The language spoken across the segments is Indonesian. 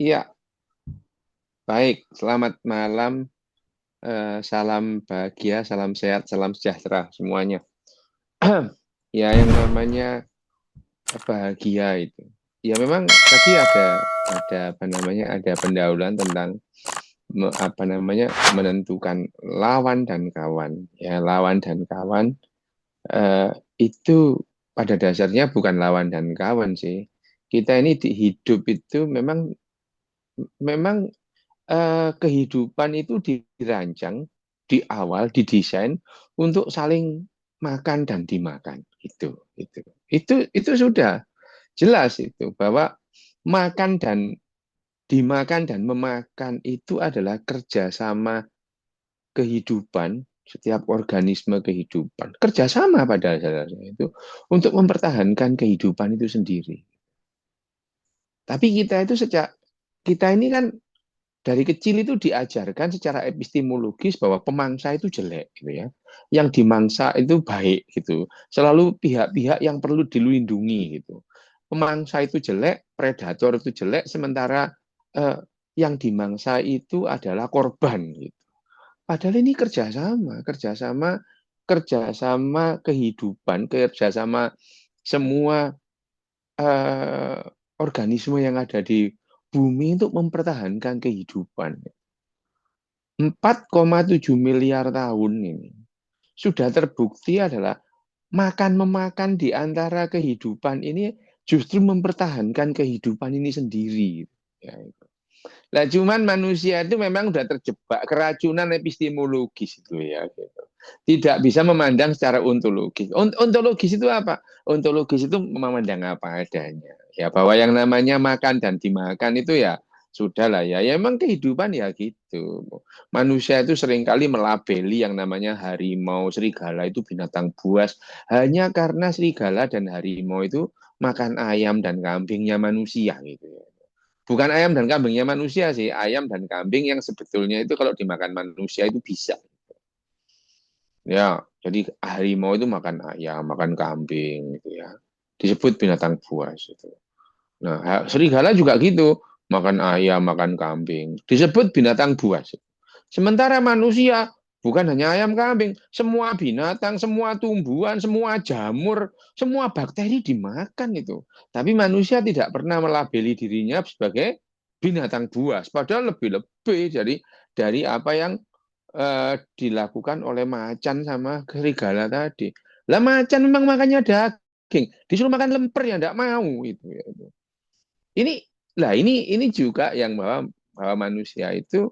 Ya, baik. Selamat malam. Salam bahagia, salam sehat, salam sejahtera semuanya. Ya, yang namanya bahagia itu. Ya, memang tadi ada apa namanya? Ada pendahuluan tentang apa namanya? Menentukan lawan dan kawan. Ya, lawan dan kawan eh, itu pada dasarnya bukan lawan dan kawan sih. Kita ini di hidup itu memang kehidupan itu dirancang di awal, didesain untuk saling makan dan dimakan. Itu sudah jelas itu bahwa makan dan dimakan dan memakan itu adalah kerjasama kehidupan setiap organisme kehidupan kerjasama pada dasarnya itu untuk mempertahankan kehidupan itu sendiri. Tapi kita ini kan dari kecil itu diajarkan secara epistemologis bahwa pemangsa itu jelek gitu ya. Yang dimangsa itu baik gitu. Selalu pihak-pihak yang perlu dilindungi gitu. Pemangsa itu jelek, predator itu jelek, sementara eh, yang dimangsa itu adalah korban gitu. Padahal ini kerjasama kehidupan, kerjasama semua eh, organisme yang ada di bumi untuk mempertahankan kehidupan. 4,7 miliar tahun ini sudah terbukti adalah makan memakan di antara kehidupan ini justru mempertahankan kehidupan ini sendiri. Ya, nah, cuman manusia itu memang sudah terjebak keracunan epistemologis itu ya. Gitu. Tidak bisa memandang secara ontologis. Ontologis itu apa? Ontologis itu memandang apa adanya. Ya bahwa yang namanya makan dan dimakan itu ya sudah lah ya. Ya emang kehidupan ya gitu. Manusia itu seringkali melabeli yang namanya harimau, serigala itu binatang buas hanya karena serigala dan harimau itu makan ayam dan kambingnya manusia gitu ya. Bukan ayam dan kambingnya manusia sih, ayam dan kambing yang sebetulnya itu kalau dimakan manusia itu bisa. Ya, jadi harimau itu makan ayam, makan kambing gitu ya. Disebut binatang buas itu. Nah, serigala juga gitu, makan ayam, makan kambing. Disebut binatang buas. Sementara manusia bukan hanya ayam kambing, semua binatang, semua tumbuhan, semua jamur, semua bakteri dimakan itu. Tapi manusia tidak pernah melabeli dirinya sebagai binatang buas, padahal lebih-lebih dari apa yang dilakukan oleh macan sama serigala tadi. Lah macan memang makannya daging, disuruh makan lemper ya enggak mau itu ya. Ini ini juga yang bahwa manusia itu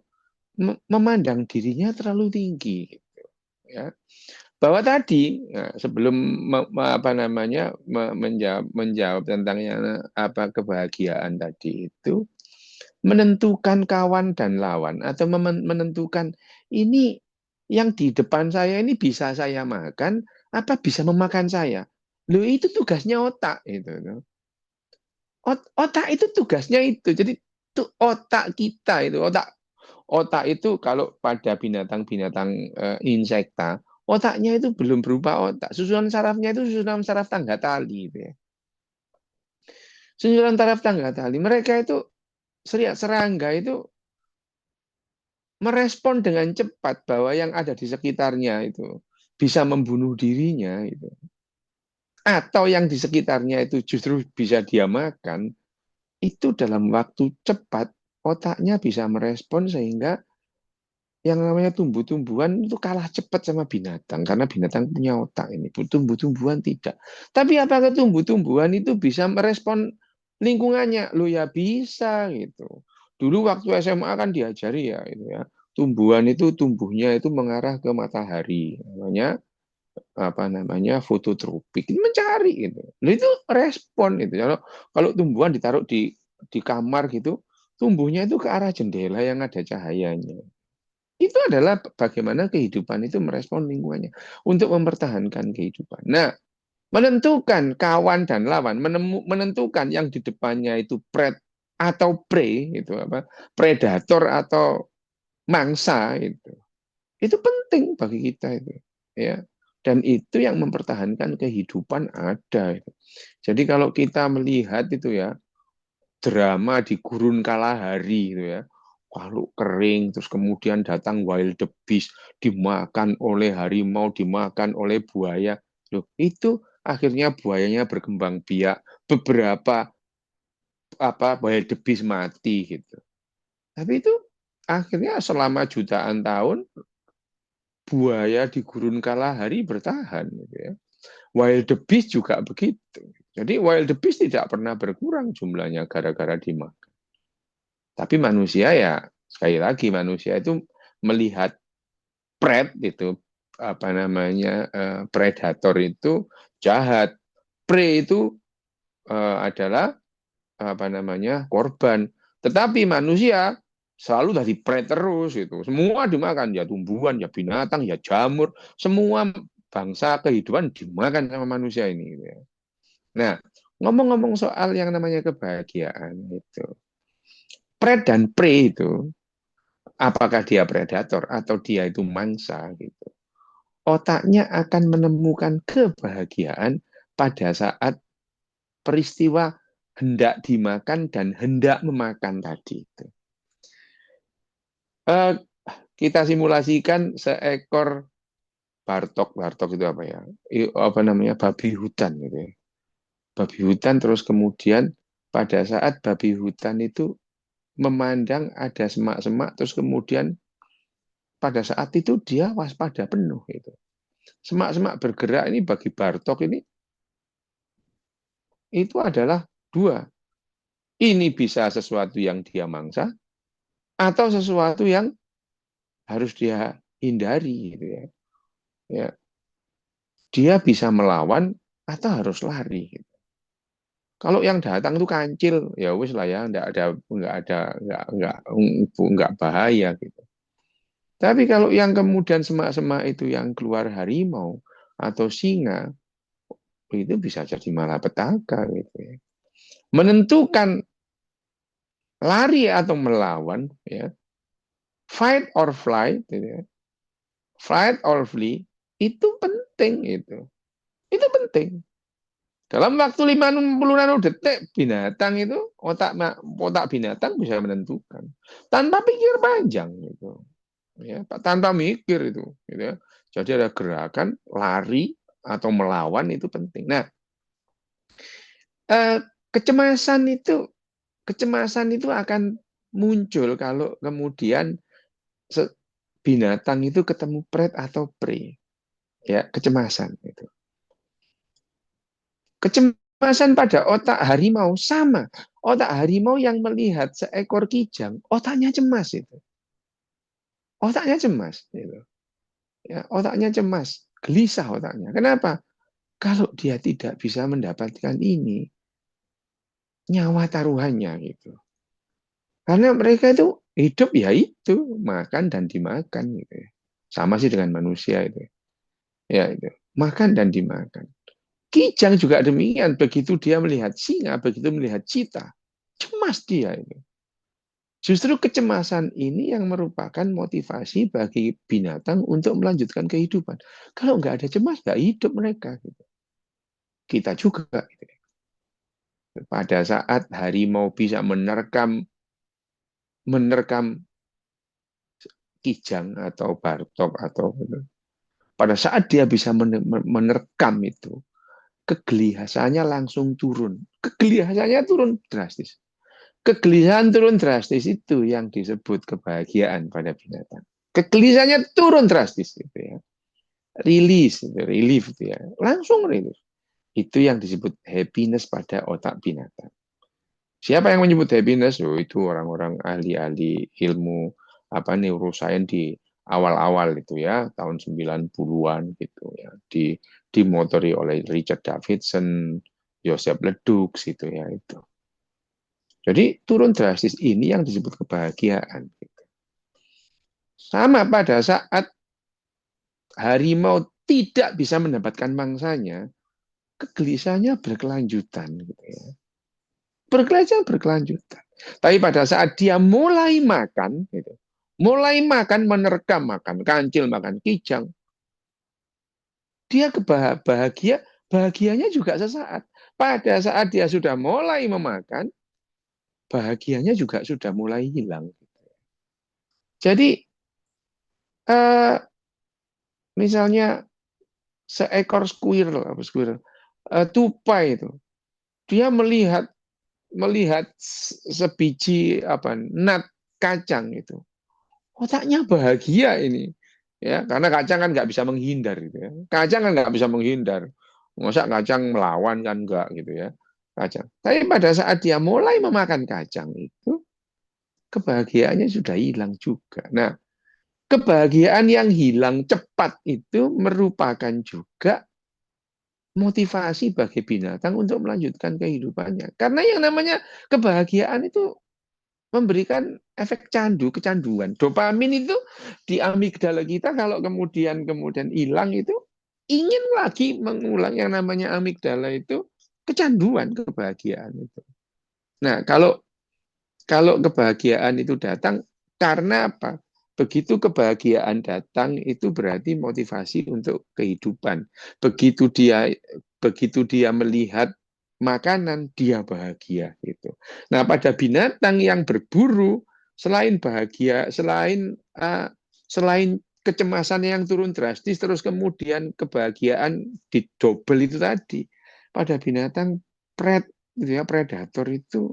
memandang dirinya terlalu tinggi gitu, ya. Bahwa tadi ya, sebelum apa namanya menjawab tentang yang apa kebahagiaan tadi itu menentukan kawan dan lawan atau menentukan ini yang di depan saya ini bisa saya makan apa bisa memakan saya. Loh itu tugasnya otak itu. Otak itu tugasnya itu. Jadi itu otak kita itu, otak itu kalau pada binatang-binatang insekta, otaknya itu belum berupa otak. Susunan sarafnya itu susunan saraf tangga tali gitu ya. Susunan saraf tangga tali. Mereka itu serangga itu merespon dengan cepat bahwa yang ada di sekitarnya itu bisa membunuh dirinya itu. Atau yang di sekitarnya itu justru bisa dia makan, itu dalam waktu cepat otaknya bisa merespon sehingga yang namanya tumbuh-tumbuhan itu kalah cepat sama binatang karena binatang punya otak ini tumbuh-tumbuhan tidak, tapi apakah tumbuh-tumbuhan itu bisa merespon lingkungannya lo ya bisa gitu. Dulu waktu SMA kan diajari ya itu ya tumbuhan itu tumbuhnya itu mengarah ke matahari namanya apa namanya fototropik itu mencari gitu. Nah, itu respon itu kalau kalau tumbuhan ditaruh di kamar gitu tumbuhnya itu ke arah jendela yang ada cahayanya. Itu adalah bagaimana kehidupan itu merespon lingkungannya untuk mempertahankan kehidupan. Nah, menentukan kawan dan lawan, menentukan yang di depannya itu pred atau prey itu apa? Predator atau mangsa itu. Itu penting bagi kita itu, ya. Dan itu yang mempertahankan kehidupan ada itu. Jadi kalau kita melihat itu ya, drama di gurun kalahari gitu ya. Kalau kering, terus kemudian datang wildebeest, dimakan oleh harimau, dimakan oleh buaya. Loh, itu akhirnya buayanya berkembang biak, beberapa wildebeest mati gitu. Tapi itu akhirnya selama jutaan tahun buaya di gurun kalahari bertahan gitu ya. Wildebeest juga begitu. Jadi wildebeest tidak pernah berkurang jumlahnya gara-gara dimakan. Tapi manusia ya sekali lagi manusia itu melihat itu predator itu jahat, prey itu adalah korban. Tetapi manusia selalu dari prey terus itu. Semua dimakan, ya tumbuhan, ya binatang, ya jamur, semua bangsa kehidupan dimakan sama manusia ini. Gitu ya. Nah, ngomong-ngomong soal yang namanya kebahagiaan itu, pred dan prey itu, apakah dia predator atau dia itu mangsa gitu. Otaknya akan menemukan kebahagiaan pada saat peristiwa hendak dimakan dan hendak memakan tadi itu. Kita simulasikan seekor bartok itu apa ya? Apa namanya? Babi hutan gitu ya. Babi hutan terus kemudian pada saat babi hutan itu memandang ada semak-semak terus kemudian pada saat itu dia waspada penuh itu. Semak-semak bergerak ini bagi Bartok ini itu adalah dua. Ini bisa sesuatu yang dia mangsa atau sesuatu yang harus dia hindari gitu ya. Ya, dia bisa melawan atau harus lari gitu. Kalau yang datang itu kancil, ya wis lah ya, enggak bahaya gitu. Tapi kalau yang kemudian semak-semak itu yang keluar harimau atau singa, itu bisa jadi malapetaka gitu ya. Menentukan lari atau melawan, ya, fight or flight, gitu ya, fight or flee, itu penting itu. Itu penting. Dalam waktu 50 nanodetik binatang itu otak binatang bisa menentukan tanpa pikir panjang gitu. Ya, tanpa mikir itu gitu ya. Jadi ada gerakan lari atau melawan itu penting. Nah, eh, kecemasan itu akan muncul kalau kemudian binatang itu ketemu pred atau prey. Ya, kecemasan itu. Kecemasan pada otak harimau sama. Otak harimau yang melihat seekor kijang, otaknya cemas itu. Otaknya cemas gitu. Ya, otaknya cemas, gelisah otaknya. Kenapa? Kalau dia tidak bisa mendapatkan ini, nyawa taruhannya gitu. Karena mereka itu hidup ya itu, makan dan dimakan gitu ya. Sama sih dengan manusia itu. Ya itu, makan dan dimakan. Kijang juga demikian, begitu dia melihat singa, begitu melihat cita, cemas dia itu. Justru kecemasan ini yang merupakan motivasi bagi binatang untuk melanjutkan kehidupan. Kalau nggak ada cemas, nggak hidup mereka. Gitu. Kita juga. Gitu. Pada saat harimau bisa menerkam kijang atau bartok atau gitu. Pada saat dia bisa menerkam itu, kegelisahannya langsung turun. Kegelisahannya turun drastis. Kegelisahan turun drastis itu yang disebut kebahagiaan pada binatang. Kegelisahannya turun drastis gitu ya. Release, relief itu ya. Langsung relief. Itu yang disebut happiness pada otak binatang. Siapa yang menyebut happiness? Oh, itu orang-orang ahli-ahli ilmu neuroscience di awal-awal itu ya, tahun 90-an gitu ya. Dimotori oleh Richard Davidson, Joseph Leduc gitu ya itu. Jadi turun drastis ini yang disebut kebahagiaan. Gitu. Sama pada saat harimau tidak bisa mendapatkan mangsanya, kegelisahannya berkelanjutan gitu ya. Berkelanjutan. Tapi pada saat dia mulai makan, gitu, mulai makan, menerkam makan, kancil makan kijang, dia bahagianya juga sesaat. Pada saat dia sudah mulai memakan, bahagianya juga sudah mulai hilang. Jadi misalnya seekor squirrel, tupai itu, dia melihat sebiji nut kacang itu, otaknya bahagia ini, ya, karena kacang kan nggak bisa menghindar gitu ya. Kacang kan nggak bisa menghindar. Masa kacang melawan kan enggak gitu ya. Kacang. Tapi pada saat dia mulai memakan kacang itu, kebahagiaannya sudah hilang juga. Nah, kebahagiaan yang hilang cepat itu merupakan juga motivasi bagi binatang untuk melanjutkan kehidupannya. Karena yang namanya kebahagiaan itu memberikan efek kecanduan. Dopamin itu di amigdala kita kalau kemudian hilang itu ingin lagi mengulang yang namanya amigdala itu kecanduan kebahagiaan itu. Nah, kalau kebahagiaan itu datang karena apa? Begitu kebahagiaan datang itu berarti motivasi untuk kehidupan. Begitu dia melihat makanan, dia bahagia gitu. Nah, pada binatang yang berburu, selain bahagia, selain kecemasan yang turun drastis, terus kemudian kebahagiaan didobel itu tadi. Pada binatang predator itu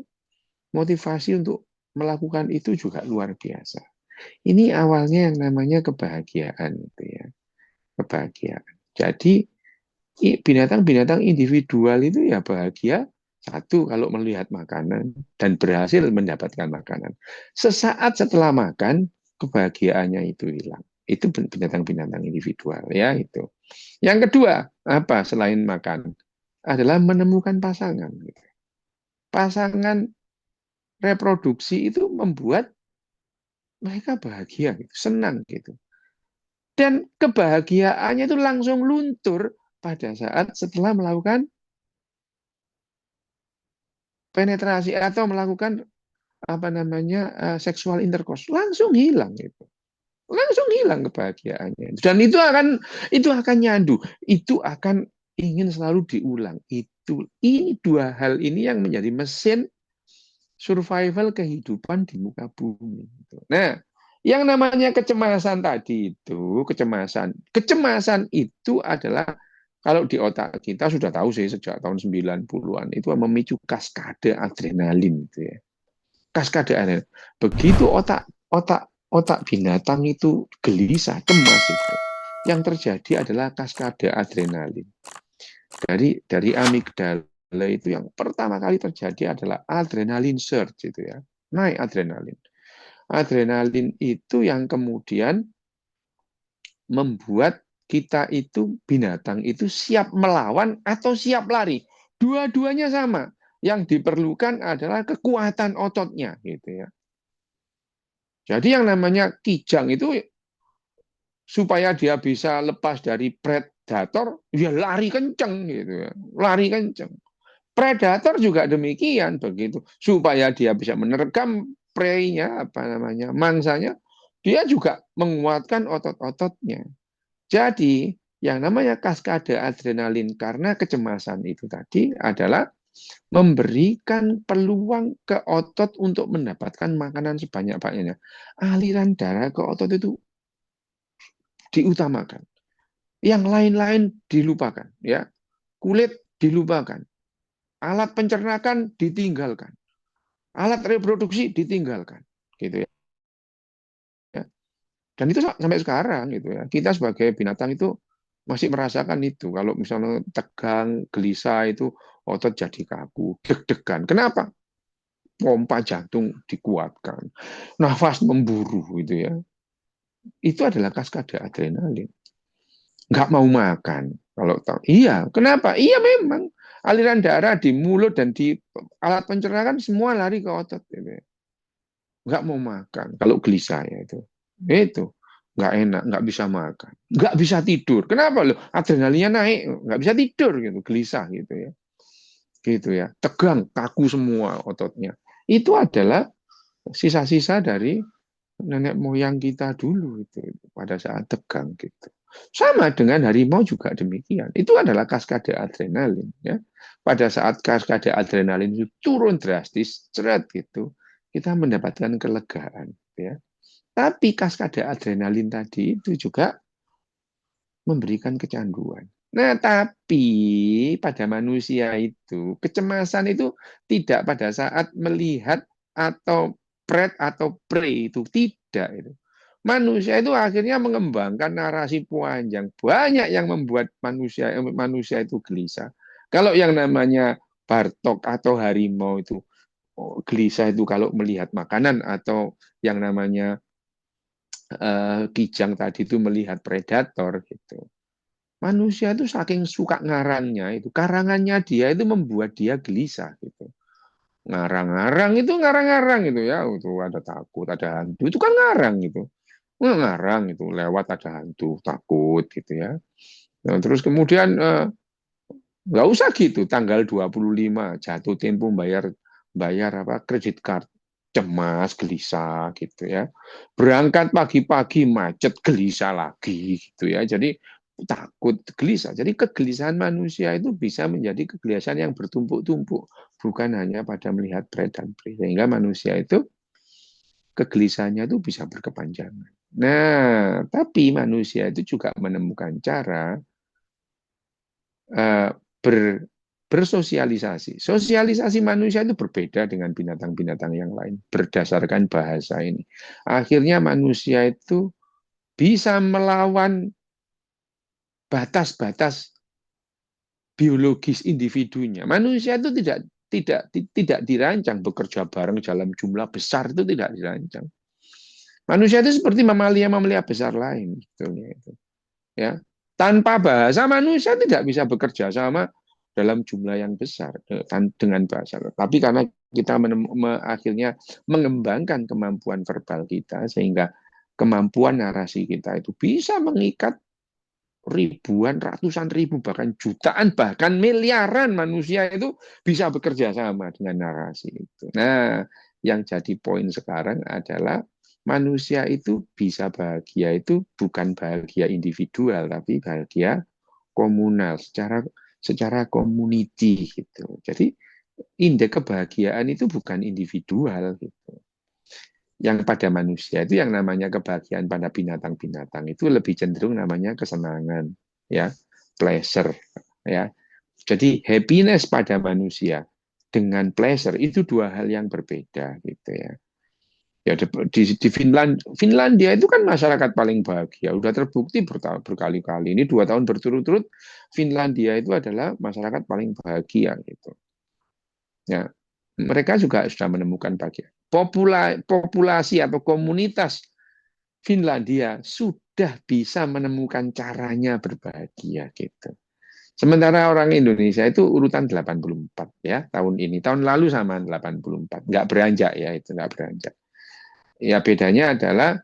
motivasi untuk melakukan itu juga luar biasa. Ini awalnya yang namanya kebahagiaan gitu ya. Kebahagiaan. Jadi binatang-binatang individual itu ya bahagia satu kalau melihat makanan dan berhasil mendapatkan makanan. Sesaat setelah makan kebahagiaannya itu hilang. Itu binatang-binatang individual ya itu. Yang kedua, apa selain makan? Adalah menemukan pasangan. Pasangan reproduksi itu membuat mereka bahagia, gitu, senang gitu. Dan kebahagiaannya itu langsung luntur pada saat setelah melakukan penetrasi atau melakukan seksual intercourse, langsung hilang gitu. Langsung hilang kebahagiaannya. Dan itu akan nyandu, itu akan ingin selalu diulang. Ini dua hal ini yang menjadi mesin survival kehidupan di muka bumi. Nah, yang namanya kecemasan tadi itu, kecemasan itu adalah kalau di otak kita sudah tahu sih sejak tahun 90-an itu memicu kaskade adrenalin gitu ya. Kaskade adrenalin. Begitu otak binatang itu gelisah, cemas itu. Yang terjadi adalah kaskade adrenalin. Dari amigdala itu yang pertama kali terjadi adalah adrenalin surge itu ya. Naik adrenalin. Adrenalin itu yang kemudian membuat kita itu binatang itu siap melawan atau siap lari. Dua-duanya sama. Yang diperlukan adalah kekuatan ototnya gitu ya. Jadi yang namanya kijang itu supaya dia bisa lepas dari predator, dia lari kenceng gitu ya. Lari kenceng. Predator juga demikian begitu. Supaya dia bisa menerkam prey-nya mangsanya, dia juga menguatkan otot-ototnya. Jadi, yang namanya kaskade adrenalin karena kecemasan itu tadi adalah memberikan peluang ke otot untuk mendapatkan makanan sebanyak-banyaknya. Aliran darah ke otot itu diutamakan. Yang lain-lain dilupakan, ya. Kulit dilupakan. Alat pencernakan ditinggalkan. Alat reproduksi ditinggalkan, gitu ya. Dan itu sampai sekarang gitu ya. Kita sebagai binatang itu masih merasakan itu. Kalau misalnya tegang, gelisah itu otot jadi kaku, deg-degan. Kenapa? Pompa jantung dikuatkan, nafas memburu gitu ya. Itu adalah kaskade adrenalin. Nggak mau makan. Kalau tahu, iya. Kenapa? Iya memang aliran darah di mulut dan di alat pencernaan semua lari ke otot. Gitu ya. Nggak mau makan. Kalau gelisah ya itu nggak enak, nggak bisa makan, nggak bisa tidur. Kenapa lo? Adrenalinnya naik, nggak bisa tidur gitu, gelisah gitu ya, tegang, kaku semua ototnya. Itu adalah sisa-sisa dari nenek moyang kita dulu itu pada saat tegang gitu. Sama dengan harimau juga demikian. Itu adalah kaskade adrenalin ya. Pada saat kaskade adrenalin itu turun drastis, cerat gitu, kita mendapatkan kelegaan ya. Tapi kaskade adrenalin tadi itu juga memberikan kecanduan. Nah, tapi pada manusia itu kecemasan itu tidak pada saat melihat atau pret atau pre itu tidak itu. Manusia itu akhirnya mengembangkan narasi panjang. Banyak yang membuat manusia itu gelisah. Kalau yang namanya Bartok atau harimau itu gelisah itu kalau melihat makanan atau yang namanya Kijang tadi itu melihat predator gitu. Manusia itu saking suka ngarangnya itu, karangannya dia itu membuat dia gelisah gitu. Ngarang-ngarang itu ngarang-ngarang itu ya, itu ada takut, ada hantu, itu kan ngarang itu. Ngarang itu lewat ada hantu, takut gitu ya. Nah, terus kemudian nggak usah gitu, tanggal 25 jatuh tempo bayar bayar apa kredit card, cemas, gelisah gitu ya. Berangkat pagi-pagi macet, gelisah lagi gitu ya. Jadi takut, gelisah. Jadi kegelisahan manusia itu bisa menjadi kegelisahan yang bertumpuk-tumpuk, bukan hanya pada melihat pre dan pre. Sehingga manusia itu kegelisahannya itu bisa berkepanjangan. Nah, tapi manusia itu juga menemukan cara eh, ber, bersosialisasi. Sosialisasi manusia itu berbeda dengan binatang-binatang yang lain berdasarkan bahasa ini. Akhirnya manusia itu bisa melawan batas-batas biologis individunya. Manusia itu tidak dirancang bekerja bareng dalam jumlah besar, itu tidak dirancang. Manusia itu seperti mamalia-mamalia besar lain sebetulnya itu. Ya, tanpa bahasa manusia tidak bisa bekerja sama dalam jumlah yang besar dengan bahasa. Tapi karena kita akhirnya mengembangkan kemampuan verbal kita sehingga kemampuan narasi kita itu bisa mengikat ribuan, ratusan ribu, bahkan jutaan, bahkan miliaran manusia itu bisa bekerja sama dengan narasi itu. Nah, yang jadi poin sekarang adalah manusia itu bisa bahagia itu bukan bahagia individual, tapi bahagia komunal, secara community gitu. Jadi indeks kebahagiaan itu bukan individual gitu. Yang pada manusia itu yang namanya kebahagiaan pada binatang-binatang itu lebih cenderung namanya kesenangan, ya, pleasure, ya. Jadi happiness pada manusia dengan pleasure itu dua hal yang berbeda gitu ya. Ya di Finlandia itu kan masyarakat paling bahagia, udah terbukti berkali-kali. Ini 2 tahun berturut-turut Finlandia itu adalah masyarakat paling bahagia gitu. Ya, mereka juga sudah menemukan bagian. Populasi atau komunitas Finlandia sudah bisa menemukan caranya berbahagia gitu. Sementara orang Indonesia itu urutan 84 ya tahun ini. Tahun lalu sama 84. Nggak beranjak ya itu nggak beranjak. Ya bedanya adalah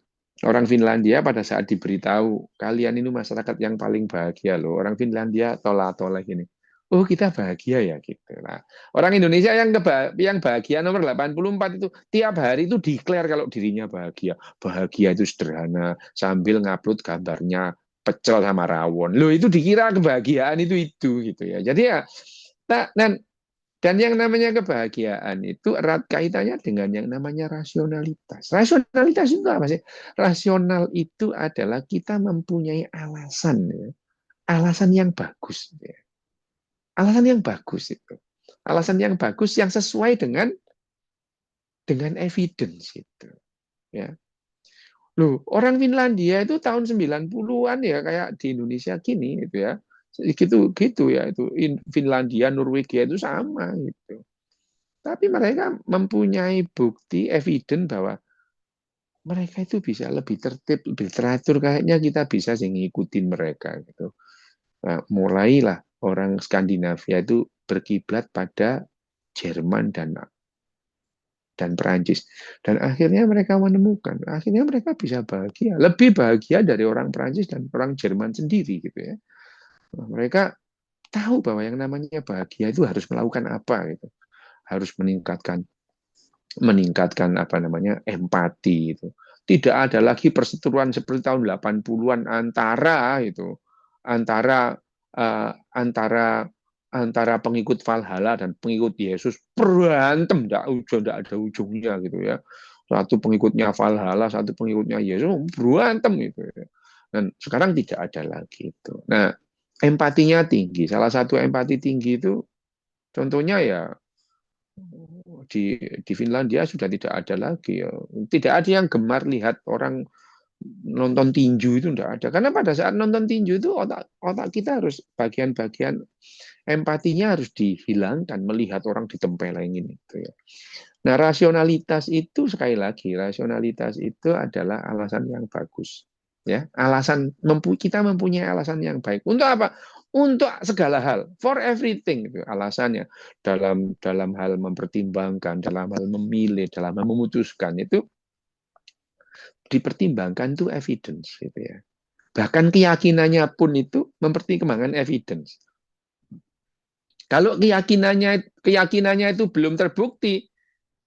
orang Finlandia pada saat diberitahu kalian ini masyarakat yang paling bahagia loh. Orang Finlandia tolak-tolak gini. Oh kita bahagia ya gitu. Nah, orang Indonesia yang bahagia nomor 84 itu tiap hari itu declare kalau dirinya bahagia. Bahagia itu sederhana sambil ngupload gambarnya pecel sama rawon. Loh itu dikira kebahagiaan itu gitu ya. Jadi ya dan yang namanya kebahagiaan itu erat kaitannya dengan yang namanya rasionalitas. Rasionalitas itu apa sih? Rasional itu adalah kita mempunyai alasan, ya. Alasan yang bagus. Ya. Alasan yang bagus itu. Alasan yang bagus yang sesuai dengan evidence itu. Ya. Loh, orang Finlandia itu tahun 90-an ya kayak di Indonesia gini gitu ya. Gitu ya itu Finlandia, Norwegia itu sama gitu. Tapi mereka mempunyai bukti, evidence bahwa mereka itu bisa lebih tertib, lebih teratur. Kayaknya kita bisa sih ngikutin mereka gitu. Nah, mulailah orang Skandinavia itu berkiblat pada Jerman dan Perancis. Dan akhirnya mereka menemukan, akhirnya mereka bisa bahagia. Lebih bahagia dari orang Perancis dan orang Jerman sendiri gitu ya. Nah, mereka tahu bahwa yang namanya bahagia itu harus melakukan apa gitu. Harus meningkatkan apa namanya empati itu, Tidak ada lagi perseteruan seperti tahun 80-an antara antara antara pengikut Valhalla dan pengikut Yesus berantem, tidak ada ujungnya gitu ya. Satu pengikutnya Valhalla, satu pengikutnya Yesus berantem gitu ya. Dan sekarang tidak ada lagi itu. Nah, empatinya tinggi. Salah satu empati tinggi itu contohnya ya di Finlandia sudah tidak ada lagi ya. Tidak ada yang gemar lihat orang nonton tinju, itu tidak ada. Karena pada saat nonton tinju itu otak kita harus bagian-bagian empatinya harus dihilangkan melihat orang ditempelengin itu ya. Nah, rasionalitas itu sekali lagi, rasionalitas itu adalah alasan yang bagus. Ya, kita mempunyai alasan yang baik. Untuk apa? Untuk segala hal, for everything itu alasannya. Dalam hal mempertimbangkan, dalam hal memilih, dalam hal memutuskan itu dipertimbangkan itu evidence gitu ya. Bahkan keyakinannya pun itu mempertimbangkan evidence. Kalau keyakinannya itu belum terbukti,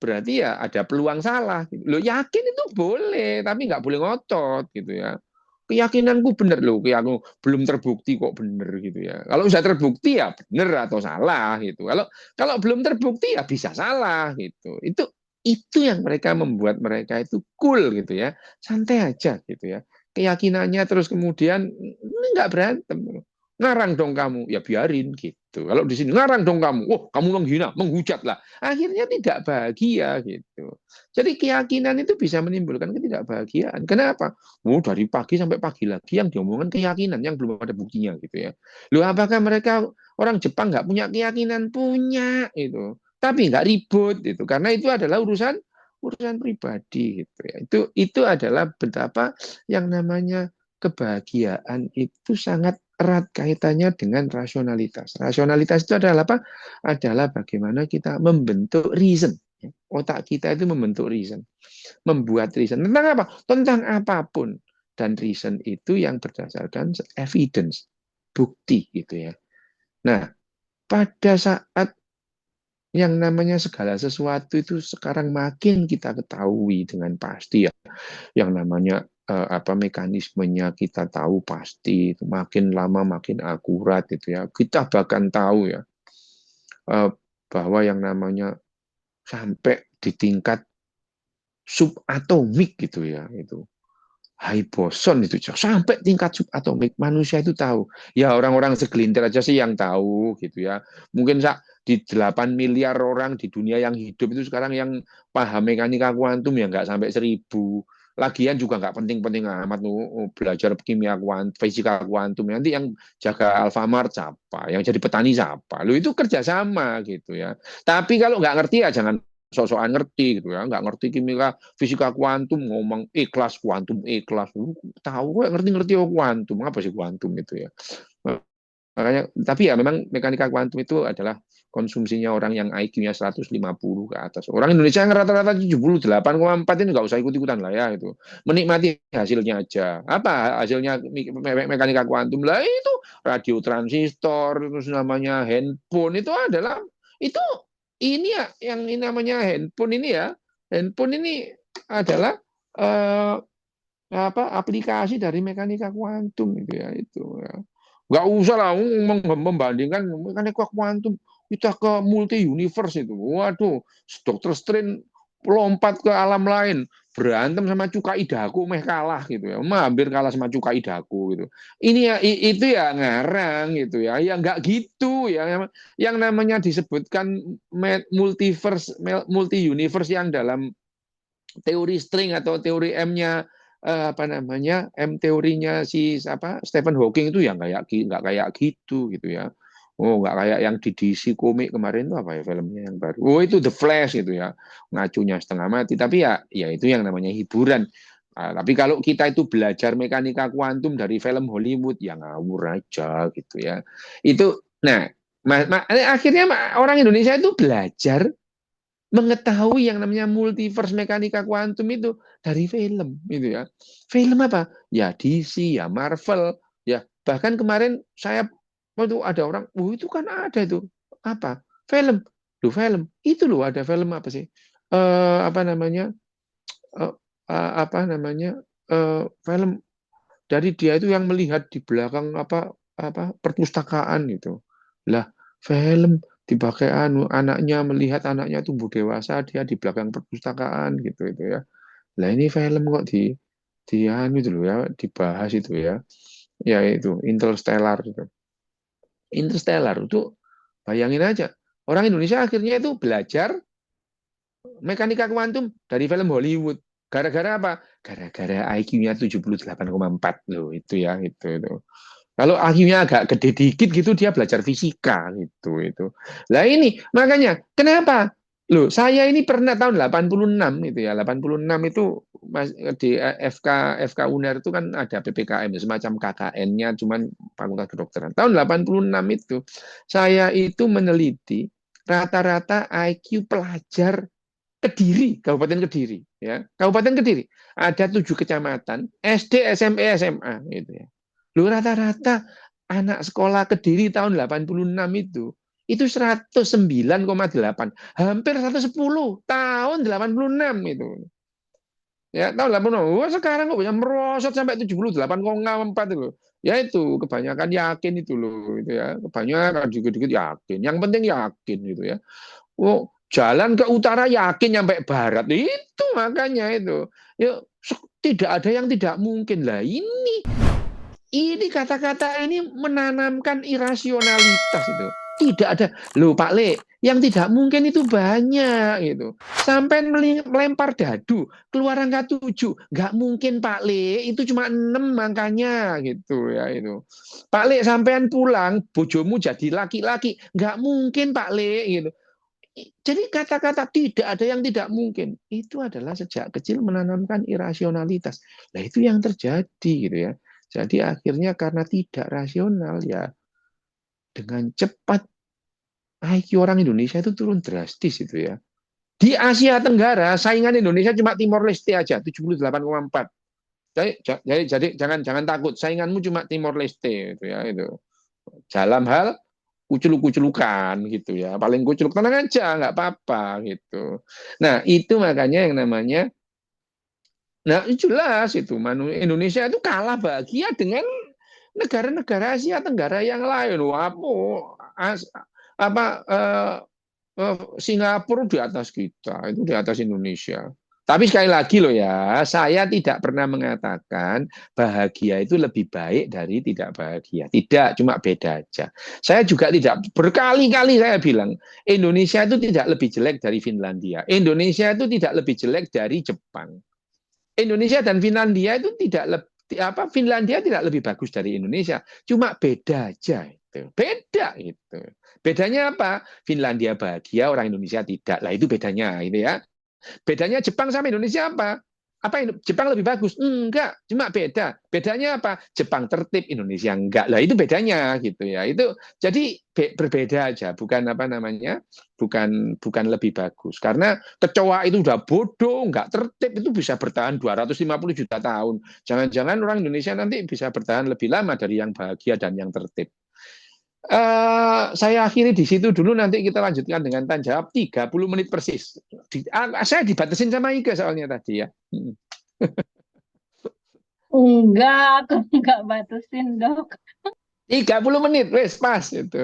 berarti ya ada peluang salah. Lo yakin itu boleh, tapi nggak boleh ngotot gitu ya. Keyakinanku benar loh, keyakinanku belum terbukti kok benar gitu ya. Kalau sudah terbukti ya benar atau salah gitu. Kalau belum terbukti ya bisa salah gitu. Itu yang membuat mereka itu cool gitu ya, santai aja gitu ya. Keyakinannya terus kemudian nggak berantem. Ngarang dong kamu, ya biarin gitu. Kalau di sini ngarang dong kamu, oh kamu menghina, menghujat lah. Akhirnya tidak bahagia gitu. Jadi keyakinan itu bisa menimbulkan ketidakbahagiaan. Kenapa? Oh, dari pagi sampai pagi lagi yang diomongkan keyakinan yang belum ada buktinya gitu ya. Loh, apakah mereka orang Jepang nggak punya keyakinan? Punya itu. Tapi nggak ribut itu karena itu adalah urusan pribadi gitu ya. Itu adalah betapa yang namanya kebahagiaan itu sangat erat kaitannya dengan rasionalitas. Rasionalitas itu adalah apa? Adalah bagaimana kita membentuk reason. Otak kita itu membentuk reason, membuat reason tentang apa? Tentang apapun. Dan reason itu yang berdasarkan evidence, bukti gitu ya. Nah, pada saat yang namanya segala sesuatu itu sekarang makin kita ketahui dengan pasti ya, yang namanya mekanismenya kita tahu pasti, makin lama makin akurat itu ya. Kita bahkan tahu ya bahwa yang namanya sampai di tingkat subatomik gitu ya, itu high boson itu sampai tingkat subatomik manusia itu tahu. Ya orang-orang segelintir aja sih yang tahu gitu ya. Mungkin di 8 miliar orang di dunia yang hidup itu sekarang yang paham mekanika kuantum ya nggak sampai 1.000. Lagian juga nggak penting-penting amat belajar kimia kuantum, fisika kuantum. Nanti yang jaga Alfamart siapa, yang jadi petani siapa. Lu itu kerjasama gitu ya. Tapi kalau nggak ngerti ya jangan sok-sokan ngerti gitu ya, nggak ngerti kimia fisika kuantum ngomong ikhlas kuantum ikhlas, tahu kok ngerti-ngerti kuantum apa sih kuantum itu ya. Makanya tapi ya memang mekanika kuantum itu adalah konsumsinya orang yang IQ-nya 150 ke atas. Orang Indonesia yang rata-rata 78,4 ini nggak usah ikut-ikutan lah ya itu. Menikmati hasilnya aja. Apa hasilnya mekanika kuantum? Lah itu radio transistor, terus namanya handphone itu adalah itu ini ya yang ini namanya handphone ini ya. Handphone ini adalah eh, aplikasi dari mekanika kuantum itu ya itu ya. Nggak usah lah membandingkan mekanika kuantum kita ke multi universe itu. Waduh, Dr. Strange lompat ke alam lain, berantem sama Cuka Idaku meh kalah gitu ya. Hampir kalah sama Cuka Idaku gitu. Ini ya itu ya ngarang gitu ya. Ya nggak gitu ya. Yang namanya disebutkan multiverse, multi universe yang dalam teori string atau teori M-nya M teorinya si Stephen Hawking itu ya nggak kayak gitu ya. Oh, nggak kayak yang di DC komik kemarin itu apa ya filmnya yang baru. Oh, itu The Flash itu ya. Ngacunya setengah mati. Tapi ya itu yang namanya hiburan. Nah, tapi kalau kita itu belajar mekanika kuantum dari film Hollywood, ya ngawur aja gitu ya. Nah, akhirnya orang Indonesia itu belajar mengetahui yang namanya multiverse mekanika kuantum itu dari film itu ya. Film apa? Ya DC, ya Marvel, ya. Bahkan kemarin saya waktu ada orang, "Oh, itu kan ada itu." Apa? Film. Loh, film. Itu loh ada film apa sih? Apa namanya? apa namanya, film dari dia itu yang melihat di belakang perpustakaan gitu. Lah, film dipakai anaknya melihat anaknya tumbuh dewasa dia di belakang perpustakaan gitu itu ya. Lah ini film kok itu loh ya, dibahas itu ya. Ya itu Interstellar itu. Interstellar itu bayangin aja. Orang Indonesia akhirnya itu belajar mekanika kuantum dari film Hollywood. Gara-gara apa? Gara-gara IQ-nya 78,4 loh itu ya itu. Kalau IQ-nya agak gede dikit gitu dia belajar fisika gitu. Lah ini makanya kenapa? Loh, saya ini pernah tahun 86 itu ya. 86 itu di FK UNER itu kan ada PPKM semacam KKN-nya cuman Fakultas Kedokteran. Tahun 86 itu saya itu meneliti rata-rata IQ pelajar Kediri, Kabupaten Kediri, ya, Kabupaten Kediri ada 7 kecamatan, SD, SMP, SMA, gitu ya. Lu rata-rata anak sekolah Kediri tahun 86 itu 109,8, hampir 110 tahun 86 itu. Ya, tahun 86. Wah, sekarang kok bisa merosot sampai 78,4 itu. Ya itu kebanyakan yakin itu loh, itu ya. Kebanyakan dikit-dikit yakin. Yang penting yakin gitu ya. Oh, jalan ke utara yakin nyampe barat. Itu makanya itu. Ya, tidak ada yang tidak mungkin lah. Ini kata-kata ini menanamkan irasionalitas itu. Tidak ada. Loh Pak Le, yang tidak mungkin itu banyak gitu. Sampai melempar dadu, keluar angka 7. Nggak mungkin Pak Le, itu cuma 6 angkanya gitu ya itu. Pak Le sampean pulang, bojomu jadi laki-laki. Nggak mungkin Pak Le gitu. Jadi kata-kata tidak ada yang tidak mungkin itu adalah sejak kecil menanamkan irasionalitas. Nah itu yang terjadi gitu ya. Jadi akhirnya karena tidak rasional ya dengan cepat IQ orang Indonesia itu turun drastis itu ya. Di Asia Tenggara saingan Indonesia cuma Timor Leste aja 78,4. Jadi jangan takut sainganmu cuma Timor Leste itu ya itu. Dalam hal kuculuk-kuculukan gitu ya. Paling kuculuk tenang aja, nggak apa-apa gitu. Nah, itu makanya yang namanya nah jelas itu Indonesia itu kalah bahagia dengan negara-negara Asia Tenggara yang lain. Wah, apa Singapura di atas kita, itu di atas Indonesia. Tapi sekali lagi loh ya, saya tidak pernah mengatakan bahagia itu lebih baik dari tidak bahagia. Tidak, cuma beda aja. Saya juga tidak berkali-kali saya bilang Indonesia itu tidak lebih jelek dari Finlandia. Indonesia itu tidak lebih jelek dari Jepang. Indonesia dan Finlandia itu tidak lebih Finlandia tidak lebih bagus dari Indonesia, cuma beda aja itu. Beda itu. Bedanya apa? Finlandia bahagia, orang Indonesia tidak. Lah itu bedanya itu ya. Bedanya Jepang sama Indonesia apa? Apa Jepang lebih bagus? Enggak, cuma beda. Bedanya apa? Jepang tertib, Indonesia enggak. Lah itu bedanya gitu ya. Itu jadi berbeda aja, bukan apa namanya? Bukan lebih bagus. Karena kecoa itu udah bodoh, enggak tertib itu bisa bertahan 250 juta tahun. Jangan-jangan orang Indonesia nanti bisa bertahan lebih lama dari yang bahagia dan yang tertib. Saya akhiri di situ dulu, nanti kita lanjutkan dengan tanya jawab 30 menit persis. Saya dibatasin sama Ika soalnya tadi ya. Enggak, aku enggak batasin, Dok. 30 menit, wes pas itu.